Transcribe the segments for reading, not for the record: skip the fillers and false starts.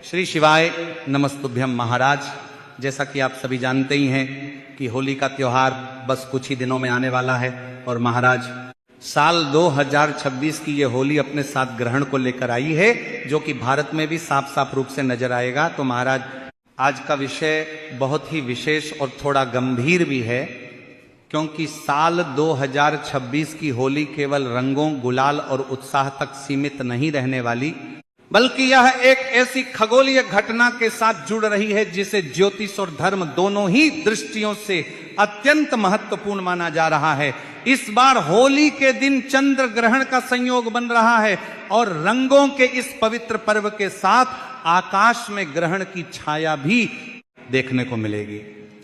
श्री शिवाय नमस्तुभ्यम। महाराज, जैसा कि आप सभी जानते ही हैं कि होली का त्योहार बस कुछ ही दिनों में आने वाला है और महाराज साल 2026 की ये होली अपने साथ ग्रहण को लेकर आई है, जो कि भारत में भी साफ साफ रूप से नजर आएगा। तो महाराज, आज का विषय बहुत ही विशेष और थोड़ा गंभीर भी है, क्योंकि साल 2026 की होली केवल रंगों, गुलाल और उत्साह तक सीमित नहीं रहने वाली, बल्कि यह एक ऐसी खगोलीय घटना के साथ जुड़ रही है जिसे ज्योतिष और धर्म दोनों ही दृष्टियों से अत्यंत महत्वपूर्ण माना जा रहा है। इस बार होली के दिन चंद्र ग्रहण का संयोग बन रहा है और रंगों के इस पवित्र पर्व के साथ आकाश में ग्रहण की छाया भी देखने को मिलेगी।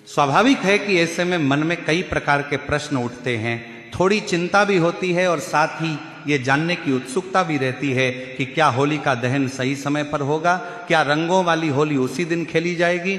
स्वाभाविक है कि ऐसे में मन में कई प्रकार के प्रश्न उठते हैं, थोड़ी चिंता भी होती है और साथ ही ये जानने की उत्सुकता भी रहती है कि क्या होली का दहन सही समय पर होगा, क्या रंगों वाली होली उसी दिन खेली जाएगी,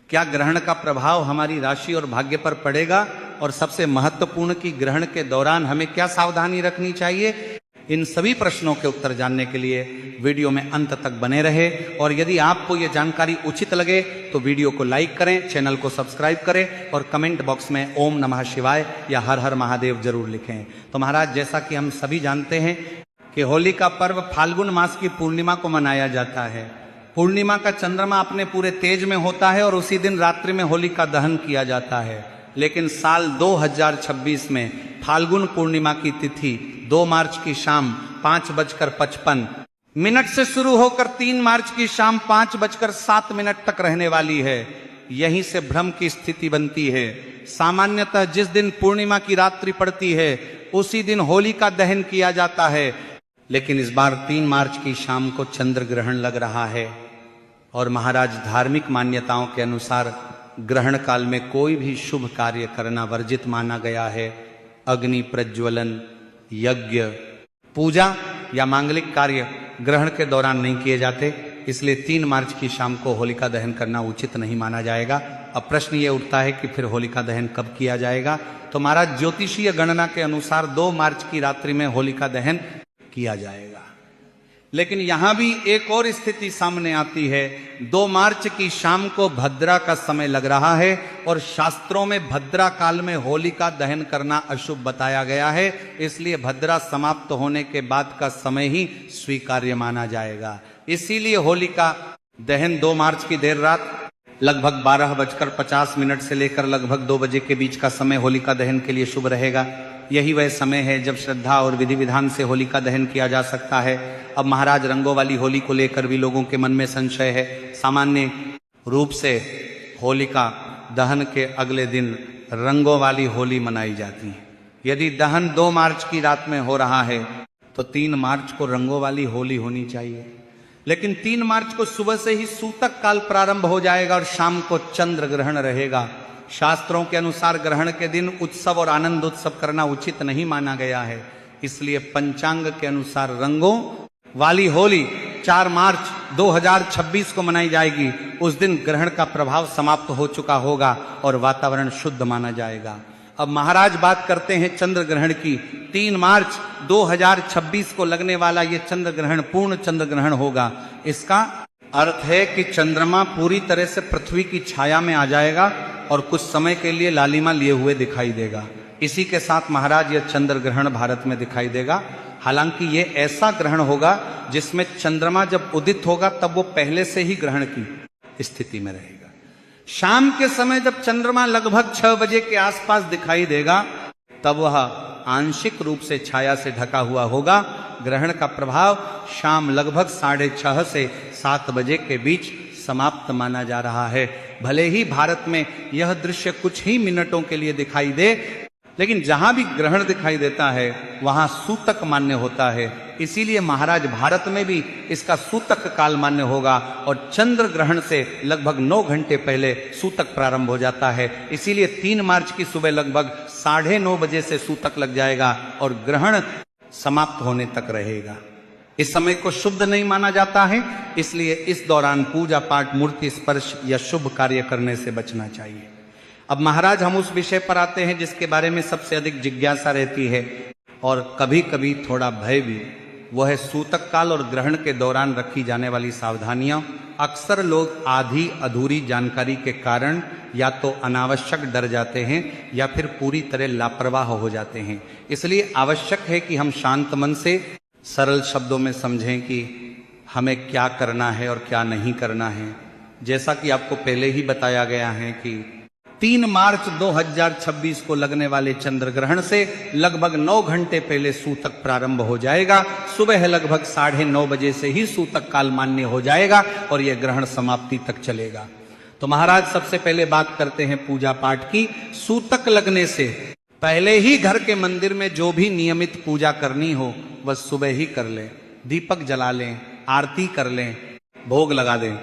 क्या ग्रहण का प्रभाव हमारी राशि और भाग्य पर पड़ेगा, और सबसे महत्वपूर्ण कि ग्रहण के दौरान हमें क्या सावधानी रखनी चाहिए। इन सभी प्रश्नों के उत्तर जानने के लिए वीडियो में अंत तक बने रहे, और यदि आपको यह जानकारी उचित लगे तो वीडियो को लाइक करें, चैनल को सब्सक्राइब करें और कमेंट बॉक्स में ओम नमः शिवाय या हर हर महादेव जरूर लिखें। तो महाराज, जैसा कि हम सभी जानते हैं कि होली का पर्व फाल्गुन मास की पूर्णिमा को मनाया जाता है। पूर्णिमा का चंद्रमा अपने पूरे तेज में होता है और उसी दिन रात्रि में होली का दहन किया जाता है। लेकिन साल 2026 में फाल्गुन पूर्णिमा की तिथि 2 मार्च की शाम 5:55 से शुरू होकर 3 मार्च की शाम 5:07 तक रहने वाली है। यहीं से भ्रम की स्थिति बनती है। सामान्यतः जिस दिन पूर्णिमा की रात्रि पड़ती है उसी दिन होली का दहन किया जाता है, लेकिन इस बार 3 मार्च की शाम को चंद्र ग्रहण लग रहा है। और महाराज, धार्मिक मान्यताओं के अनुसार ग्रहण काल में कोई भी शुभ कार्य करना वर्जित माना गया है। अग्नि प्रज्वलन, यज्ञ, पूजा या मांगलिक कार्य ग्रहण के दौरान नहीं किए जाते, इसलिए 3 मार्च की शाम को होलिका दहन करना उचित नहीं माना जाएगा। अब प्रश्न ये उठता है कि फिर होलिका दहन कब किया जाएगा। तो महाराज, ज्योतिषीय गणना के अनुसार 2 मार्च की रात्रि में होलिका दहन किया जाएगा। लेकिन यहां भी एक और स्थिति सामने आती है। 2 मार्च की शाम को भद्रा का समय लग रहा है और शास्त्रों में भद्रा काल में होलिका दहन करना अशुभ बताया गया है, इसलिए भद्रा समाप्त होने के बाद का समय ही स्वीकार्य माना जाएगा। इसीलिए होलिका दहन 2 मार्च की देर रात लगभग 12:50 से लेकर लगभग 2 बजे के बीच का समय होलिका दहन के लिए शुभ रहेगा। यही वह समय है जब श्रद्धा और विधि विधान से होलिका दहन किया जा सकता है। अब महाराज, रंगों वाली होली को लेकर भी लोगों के मन में संशय है। सामान्य रूप से होलिका दहन के अगले दिन रंगों वाली होली मनाई जाती है। यदि दहन 2 मार्च की रात में हो रहा है तो 3 मार्च को रंगों वाली होली होनी चाहिए। लेकिन 3 मार्च को सुबह से ही सूतक काल प्रारंभ हो जाएगा और शाम को चंद्र ग्रहण रहेगा। शास्त्रों के अनुसार ग्रहण के दिन उत्सव और आनंद उत्सव करना उचित नहीं माना गया है, इसलिए पंचांग के अनुसार रंगों वाली होली 4 मार्च 2026 को मनाई जाएगी। उस दिन ग्रहण का प्रभाव समाप्त हो चुका होगा और वातावरण शुद्ध माना जाएगा। अब महाराज, बात करते हैं चंद्र ग्रहण की। 3 मार्च 2026 को लगने वाला ये चंद्र ग्रहण पूर्ण चंद्र ग्रहण होगा। इसका अर्थ है कि चंद्रमा पूरी तरह से पृथ्वी की छाया में आ जाएगा और कुछ समय के लिए लालिमा लिए हुए दिखाई देगा। इसी के साथ महाराज, यह चंद्र ग्रहण भारत में दिखाई देगा। हालांकि ये ऐसा ग्रहण होगा जिसमें चंद्रमा जब उदित होगा तब वो पहले से ही ग्रहण की स्थिति में रहेगा। शाम के समय जब चंद्रमा लगभग 6 बजे के आसपास दिखाई देगा तब वह आंशिक रूप से छाया से ढका हुआ होगा। ग्रहण का प्रभाव शाम लगभग 6:30 से 7 बजे के बीच समाप्त माना जा रहा है। भले ही भारत में यह दृश्य कुछ ही मिनटों के लिए दिखाई दे, लेकिन जहां भी ग्रहण दिखाई देता है वहां सूतक मान्य होता है। इसीलिए महाराज, भारत में भी इसका सूतक काल मान्य होगा और चंद्र ग्रहण से लगभग 9 घंटे पहले सूतक प्रारंभ हो जाता है। इसीलिए 3 मार्च की सुबह लगभग 9:30 बजे से सूतक लग जाएगा और ग्रहण समाप्त होने तक रहेगा। इस समय को शुद्ध नहीं माना जाता है, इसलिए इस दौरान पूजा पाठ, मूर्ति स्पर्श या शुभ कार्य करने से बचना चाहिए। अब महाराज, हम उस विषय पर आते हैं जिसके बारे में सबसे अधिक जिज्ञासा रहती है और कभी कभी थोड़ा भय भी। वो है सूतक काल और ग्रहण के दौरान रखी जाने वाली सावधानियां। अक्सर लोग आधी अधूरी जानकारी के कारण या तो अनावश्यक डर जाते हैं या फिर पूरी तरह लापरवाह हो जाते हैं। इसलिए आवश्यक है कि हम शांत मन से सरल शब्दों में समझें कि हमें क्या करना है और क्या नहीं करना है। जैसा कि आपको पहले ही बताया गया है कि 3 मार्च 2026 को लगने वाले चंद्र ग्रहण से लगभग 9 घंटे पहले सूतक प्रारंभ हो जाएगा। सुबह लगभग 9:30 बजे से ही सूतक काल मान्य हो जाएगा और यह ग्रहण समाप्ति तक चलेगा। तो महाराज सबसे पहले बात करते हैं पूजा पाठ की। सूतक लगने से पहले ही घर के मंदिर में जो भी नियमित पूजा करनी हो वह सुबह ही कर लें। दीपक जला लें, आरती कर लें, भोग लगा दें।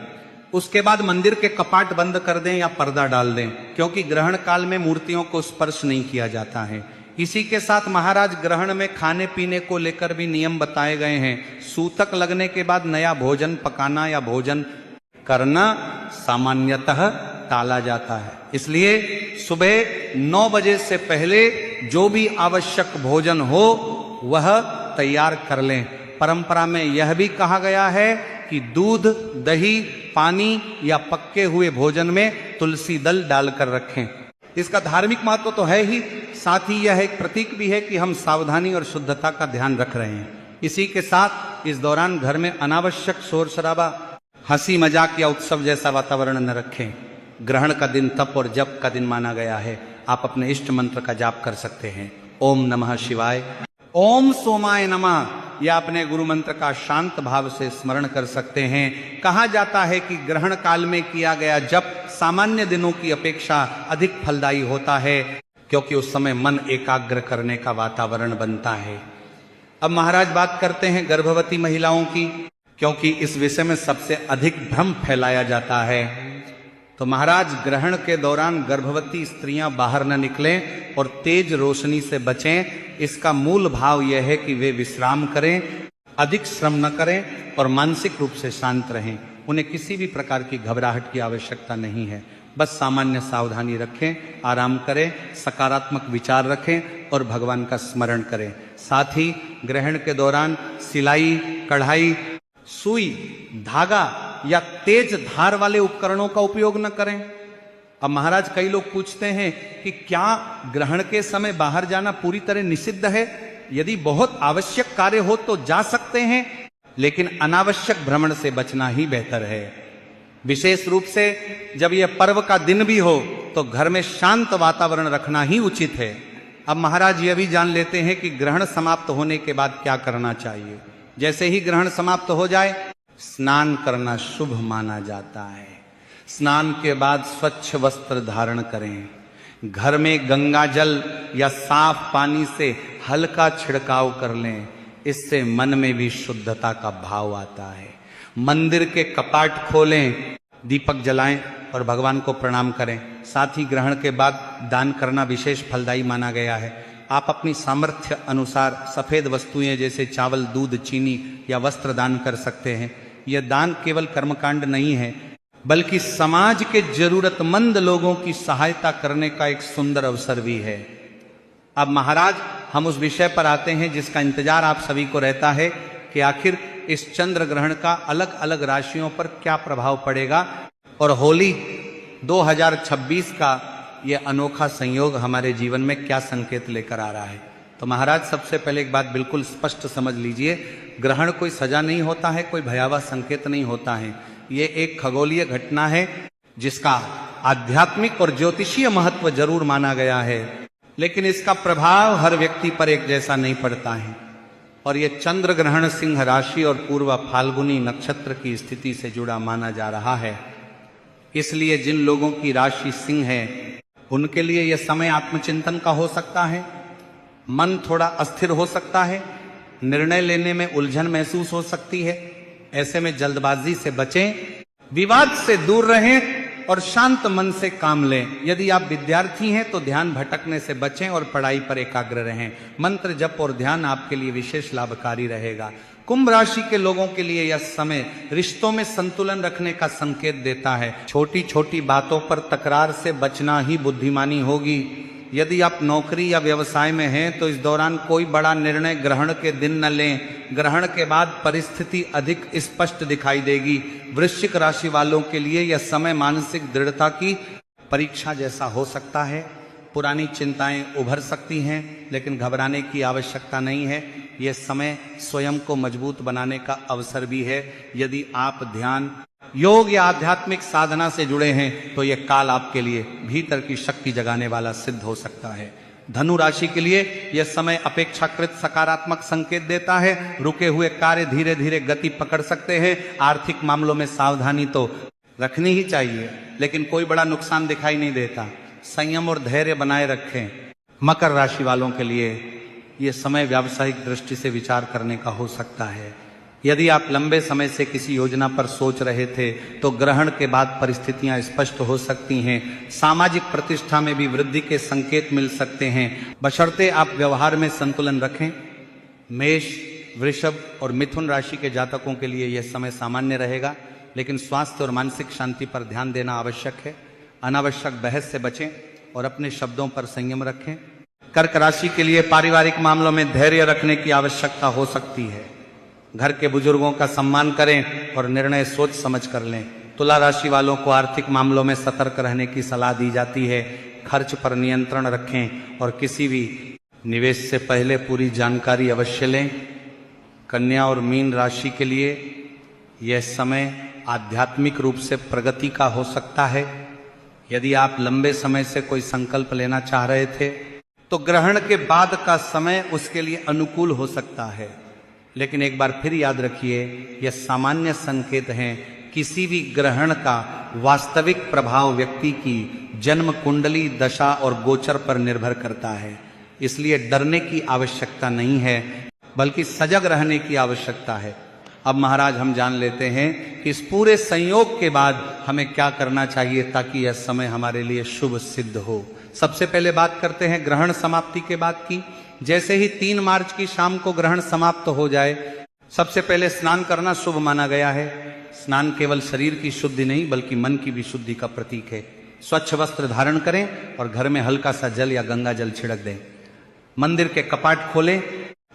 उसके बाद मंदिर के कपाट बंद कर दें या पर्दा डाल दें, क्योंकि ग्रहण काल में मूर्तियों को स्पर्श नहीं किया जाता है। इसी के साथ महाराज ग्रहण में खाने पीने को लेकर भी नियम बताए गए हैं। सूतक लगने के बाद नया भोजन पकाना या भोजन करना सामान्यतः टाला जाता है। इसलिए सुबह 9 बजे से पहले जो भी आवश्यक भोजन हो वह तैयार कर लें। परंपरा में यह भी कहा गया है कि दूध, दही, पानी या पक्के हुए भोजन में तुलसी दल डालकर रखें। इसका धार्मिक महत्व तो है ही, साथ ही यह एक प्रतीक भी है कि हम सावधानी और शुद्धता का ध्यान रख रहे हैं। इसी के साथ इस दौरान घर में अनावश्यक शोर शराबा, हंसी मजाक या उत्सव जैसा वातावरण न रखें। ग्रहण का दिन तप और जप का दिन माना गया है। आप अपने इष्ट मंत्र का जाप कर सकते हैं। ओम नमः शिवाय, ओम सोमाय नमः, या अपने गुरु मंत्र का शांत भाव से स्मरण कर सकते हैं। कहा जाता है कि ग्रहण काल में किया गया जप सामान्य दिनों की अपेक्षा अधिक फलदायी होता है, क्योंकि उस समय मन एकाग्र करने का वातावरण बनता है। अब महाराज बात करते हैं गर्भवती महिलाओं की, क्योंकि इस विषय में सबसे अधिक भ्रम फैलाया जाता है। तो महाराज ग्रहण के दौरान गर्भवती स्त्रियां बाहर न निकलें और तेज रोशनी से बचें। इसका मूल भाव यह है कि वे विश्राम करें, अधिक श्रम न करें और मानसिक रूप से शांत रहें। उन्हें किसी भी प्रकार की घबराहट की आवश्यकता नहीं है। बस सामान्य सावधानी रखें, आराम करें, सकारात्मक विचार रखें और भगवान का स्मरण करें। साथ ही ग्रहण के दौरान सिलाई, कढ़ाई, सुई, धागा या तेज धार वाले उपकरणों का उपयोग न करें। अब महाराज कई लोग पूछते हैं कि क्या ग्रहण के समय बाहर जाना पूरी तरह निषिद्ध है? यदि बहुत आवश्यक कार्य हो तो जा सकते हैं, लेकिन अनावश्यक भ्रमण से बचना ही बेहतर है। विशेष रूप से जब यह पर्व का दिन भी हो तो घर में शांत वातावरण रखना ही उचित है। अब महाराज यह भी जान लेते हैं कि ग्रहण समाप्त होने के बाद क्या करना चाहिए। जैसे ही ग्रहण समाप्त हो जाए स्नान करना शुभ माना जाता है। स्नान के बाद स्वच्छ वस्त्र धारण करें। घर में गंगा जल या साफ पानी से हल्का छिड़काव कर लें। इससे मन में भी शुद्धता का भाव आता है। मंदिर के कपाट खोलें, दीपक जलाएं और भगवान को प्रणाम करें। साथ ही ग्रहण के बाद दान करना विशेष फलदायी माना गया है। आप अपनी सामर्थ्य अनुसार सफेद वस्तुएं जैसे चावल, दूध, चीनी या वस्त्र दान कर सकते हैं। यह दान केवल कर्मकांड नहीं है, बल्कि समाज के जरूरतमंद लोगों की सहायता करने का एक सुंदर अवसर भी है। अब महाराज हम उस विषय पर आते हैं जिसका इंतजार आप सभी को रहता है कि आखिर इस चंद्र ग्रहण का अलग अलग राशियों पर क्या प्रभाव पड़ेगा और होली 2026 का यह अनोखा संयोग हमारे जीवन में क्या संकेत लेकर आ रहा है। तो महाराज सबसे पहले एक बात बिल्कुल स्पष्ट समझ लीजिए, ग्रहण कोई सजा नहीं होता है, कोई भयावह संकेत नहीं होता है। ये एक खगोलीय घटना है जिसका आध्यात्मिक और ज्योतिषीय महत्व जरूर माना गया है, लेकिन इसका प्रभाव हर व्यक्ति पर एक जैसा नहीं पड़ता है। और यह चंद्र ग्रहण सिंह राशि और पूर्व फाल्गुनी नक्षत्र की स्थिति से जुड़ा माना जा रहा है। इसलिए जिन लोगों की राशि सिंह है उनके लिए यह समय आत्मचिंतन का हो सकता है। मन थोड़ा अस्थिर हो सकता है, निर्णय लेने में उलझन महसूस हो सकती है। ऐसे में जल्दबाजी से बचें, विवाद से दूर रहें और शांत मन से काम लें। यदि आप विद्यार्थी हैं तो ध्यान भटकने से बचें और पढ़ाई पर एकाग्र रहें। मंत्र जप और ध्यान आपके लिए विशेष लाभकारी रहेगा। कुंभ राशि के लोगों के लिए यह समय रिश्तों में संतुलन रखने का संकेत देता है। छोटी छोटी बातों पर तकरार से बचना ही बुद्धिमानी होगी। यदि आप नौकरी या व्यवसाय में हैं तो इस दौरान कोई बड़ा निर्णय ग्रहण के दिन न लें। ग्रहण के बाद परिस्थिति अधिक स्पष्ट दिखाई देगी। वृश्चिक राशि वालों के लिए यह समय मानसिक दृढ़ता की परीक्षा जैसा हो सकता है। पुरानी चिंताएं उभर सकती हैं, लेकिन घबराने की आवश्यकता नहीं है। यह समय स्वयं को मजबूत बनाने का अवसर भी है। यदि आप ध्यान, योग या आध्यात्मिक साधना से जुड़े हैं तो यह काल आपके लिए भीतर की शक्ति जगाने वाला सिद्ध हो सकता है। धनु राशि के लिए यह समय अपेक्षाकृत सकारात्मक संकेत देता है। रुके हुए कार्य धीरे धीरे गति पकड़ सकते हैं। आर्थिक मामलों में सावधानी तो रखनी ही चाहिए, लेकिन कोई बड़ा नुकसान दिखाई नहीं देता। संयम और धैर्य बनाए रखें। मकर राशि वालों के लिए यह समय व्यावसायिक दृष्टि से विचार करने का हो सकता है। यदि आप लंबे समय से किसी योजना पर सोच रहे थे तो ग्रहण के बाद परिस्थितियां स्पष्ट हो सकती हैं। सामाजिक प्रतिष्ठा में भी वृद्धि के संकेत मिल सकते हैं, बशर्ते आप व्यवहार में संतुलन रखें। मेष, वृषभ और मिथुन राशि के जातकों के लिए यह समय सामान्य रहेगा, लेकिन स्वास्थ्य और मानसिक शांति पर ध्यान देना आवश्यक है। अनावश्यक बहस से बचें और अपने शब्दों पर संयम रखें। कर्क राशि के लिए पारिवारिक मामलों में धैर्य रखने की आवश्यकता हो सकती है। घर के बुजुर्गों का सम्मान करें और निर्णय सोच समझ कर लें। तुला राशि वालों को आर्थिक मामलों में सतर्क रहने की सलाह दी जाती है। खर्च पर नियंत्रण रखें और किसी भी निवेश से पहले पूरी जानकारी अवश्य लें। कन्या और मीन राशि के लिए यह समय आध्यात्मिक रूप से प्रगति का हो सकता है। यदि आप लंबे समय से कोई संकल्प लेना चाह रहे थे तो ग्रहण के बाद का समय उसके लिए अनुकूल हो सकता है, लेकिन एक बार फिर याद रखिए, यह सामान्य संकेत हैं। किसी भी ग्रहण का वास्तविक प्रभाव व्यक्ति की जन्म कुंडली, दशा और गोचर पर निर्भर करता है। इसलिए डरने की आवश्यकता नहीं है, बल्कि सजग रहने की आवश्यकता है। अब महाराज हम जान लेते हैं कि इस पूरे संयोग के बाद हमें क्या करना चाहिए ताकि यह समय हमारे लिए शुभ सिद्ध हो। सबसे पहले बात करते हैं ग्रहण समाप्ति के बाद की। जैसे ही 3 मार्च की शाम को ग्रहण समाप्त हो जाए, सबसे पहले स्नान करना शुभ माना गया है। स्नान केवल शरीर की शुद्धि नहीं बल्कि मन की भी शुद्धि का प्रतीक है। स्वच्छ वस्त्र धारण करें और घर में हल्का सा जल या गंगा जल छिड़क दें। मंदिर के कपाट खोलें,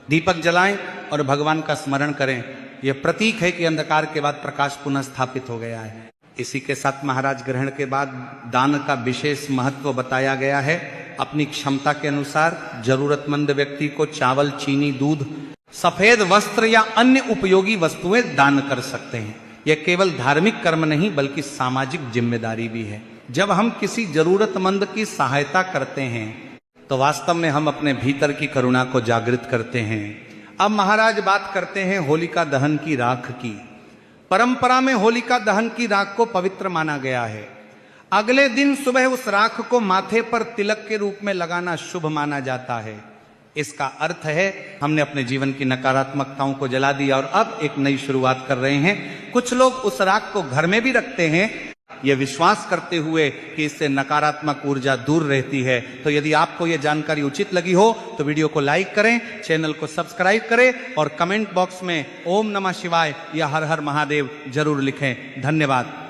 दीपक जलाएं और भगवान का स्मरण करें। यह प्रतीक है कि अंधकार के बाद प्रकाश पुनः स्थापित हो गया है। इसी के साथ महाराज ग्रहण के बाद दान का विशेष महत्व बताया गया है। अपनी क्षमता के अनुसार जरूरतमंद व्यक्ति को चावल, चीनी, दूध, सफेद वस्त्र या अन्य उपयोगी वस्तुएं दान कर सकते हैं। यह केवल धार्मिक कर्म नहीं बल्कि सामाजिक जिम्मेदारी भी है। जब हम किसी जरूरतमंद की सहायता करते हैं तो वास्तव में हम अपने भीतर की करुणा को जागृत करते हैं। अब महाराज बात करते हैं होलिका दहन की राख की। परंपरा में होलिका दहन की राख को पवित्र माना गया है। अगले दिन सुबह उस राख को माथे पर तिलक के रूप में लगाना शुभ माना जाता है। इसका अर्थ है हमने अपने जीवन की नकारात्मकताओं को जला दिया और अब एक नई शुरुआत कर रहे हैं। कुछ लोग उस राख को घर में भी रखते हैं, यह विश्वास करते हुए कि इससे नकारात्मक ऊर्जा दूर रहती है। तो यदि आपको यह जानकारी उचित लगी हो तो वीडियो को लाइक करें, चैनल को सब्सक्राइब करें और कमेंट बॉक्स में ओम नमः शिवाय या हर हर महादेव जरूर लिखें। धन्यवाद।